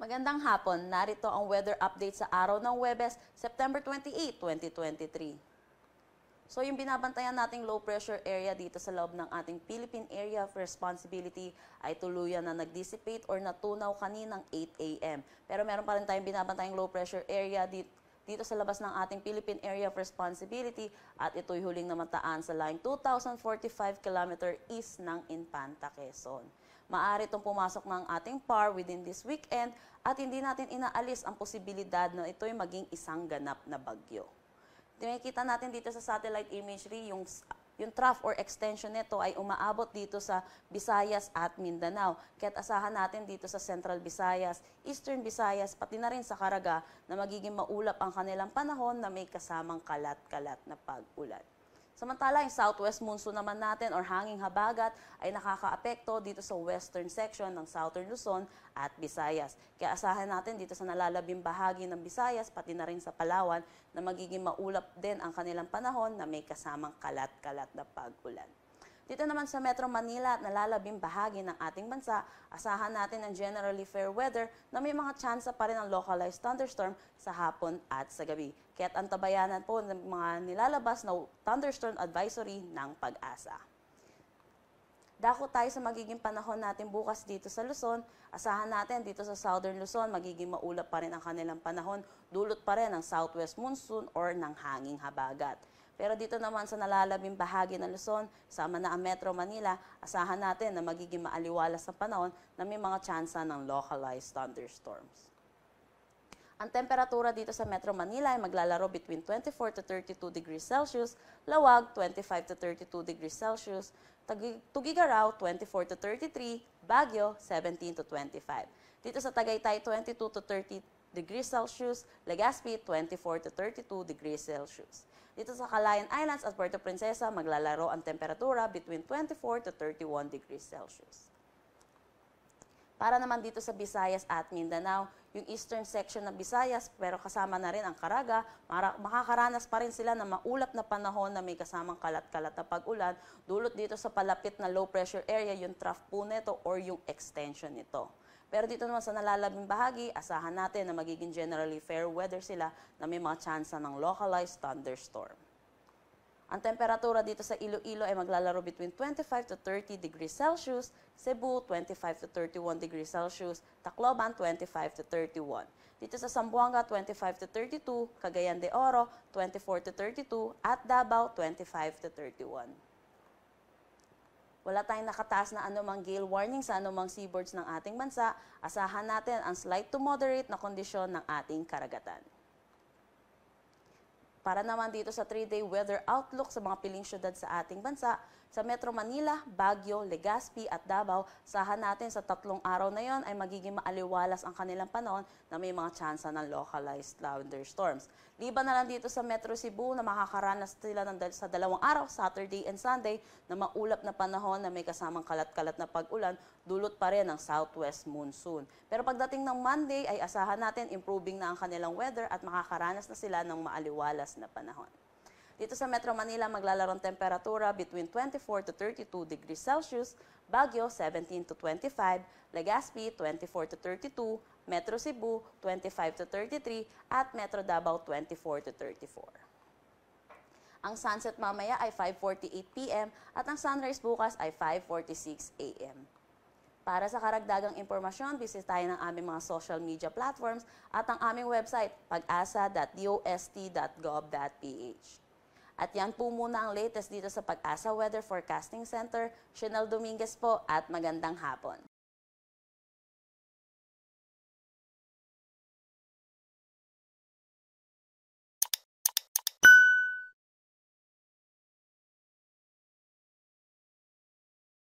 Magandang hapon, narito ang weather update sa araw ng Huwebes, September 28, 2023. So yung binabantayan nating low pressure area dito sa loob ng ating Philippine Area of Responsibility ay tuluyan na nag-dissipate or natunaw kaninang 8 a.m. Pero meron pa rin tayong binabantayang low pressure area dito sa labas ng ating Philippine Area of Responsibility at ito'y huling namataan sa line 2,045 km east ng Infanta, Quezon. Maaari itong pumasok ng ating PAR within this weekend at hindi natin inaalis ang posibilidad na ito'y maging isang ganap na bagyo. Nakikita natin dito sa satellite imagery, yung trough or extension nito ay umaabot dito sa Visayas at Mindanao. Kaya't asahan natin dito sa Central Visayas, Eastern Visayas, pati na rin sa Caraga na magiging maulap ang kanilang panahon na may kasamang kalat-kalat na pag-ulan. Samantala, yung southwest monsoon naman natin or hanging habagat ay nakakaapekto dito sa western section ng Southern Luzon at Visayas. Kaya asahan natin dito sa nalalabing bahagi ng Visayas, pati na rin sa Palawan, na magiging maulap din ang kanilang panahon na may kasamang kalat-kalat na pag-ulan. Dito naman sa Metro Manila at nalalabing bahagi ng ating bansa, asahan natin ang generally fair weather na may mga tsansa pa rin ng localized thunderstorm sa hapon at sa gabi. Kaya't antabayanan po ng mga nilalabas na thunderstorm advisory ng Pag-asa. Dako tayo sa magiging panahon natin bukas dito sa Luzon. Asahan natin dito sa Southern Luzon, magiging maulap pa rin ang kanilang panahon. Dulot pa rin ng southwest monsoon or ng hanging habagat. Pero dito naman sa nalalabing bahagi ng Luzon, sama na ang Metro Manila, asahan natin na magiging maaliwalas sa panahon na may mga tsansa ng localized thunderstorms. Ang temperatura dito sa Metro Manila ay maglalaro between 24 to 32 degrees Celsius, Lawag 25 to 32 degrees Celsius, Tugigaraw 24 to 33, Baguio 17 to 25. Dito sa Tagaytay 22 to 30 degrees Celsius, Legazpi 24 to 32 degrees Celsius. Dito sa Calayan Islands at Puerto Princesa, maglalaro ang temperatura between 24 to 31 degrees Celsius. Para naman dito sa Visayas at Mindanao, yung eastern section ng Visayas, pero kasama na rin ang Caraga, makakaranas pa rin sila ng maulap na panahon na may kasamang kalat-kalat na pag-ulan, dulot dito sa palapit na low pressure area, yung trough po nito or yung extension nito. Pero dito naman sa nalalabing bahagi, asahan natin na magiging generally fair weather sila na may mga tsansa ng localized thunderstorm. Ang temperatura dito sa Iloilo ay maglalaro between 25 to 30 degrees Celsius, Cebu 25 to 31 degrees Celsius, Tacloban 25 to 31. Dito sa Zamboanga 25 to 32, Cagayan de Oro 24 to 32 at Davao 25 to 31. Wala tayong nakataas na anumang gale warning sa anumang seaboards ng ating bansa. Asahan natin ang slight to moderate na kondisyon ng ating karagatan. Para naman dito sa 3-day weather outlook sa mga piling syudad sa ating bansa, sa Metro Manila, Baguio, Legazpi at Davao, asahan natin sa 3 araw na yon ay magiging maaliwalas ang kanilang panahon na may mga tsansa ng localized thunderstorms. Liban na lang dito sa Metro Cebu na makakaranas sila sa 2 araw, Saturday and Sunday, na maulap na panahon na may kasamang kalat-kalat na pag-ulan, dulot pa rin ng southwest monsoon. Pero pagdating ng Monday ay asahan natin improving na ang kanilang weather at makakaranas na sila ng maaliwalas na panahon. Dito sa Metro Manila, maglalaro ang temperatura between 24 to 32 degrees Celsius, Baguio 17 to 25, Legazpi 24 to 32, Metro Cebu 25 to 33, at Metro Davao 24 to 34. Ang sunset mamaya ay 5:48 p.m. at ang sunrise bukas ay 5:46 a.m. Para sa karagdagang impormasyon, bisitahin ang aming mga social media platforms at ang aming website, pag-asa.dost.gov.ph. At yan po muna ang latest dito sa Pag-asa Weather Forecasting Center. Chanel Dominguez po at magandang hapon.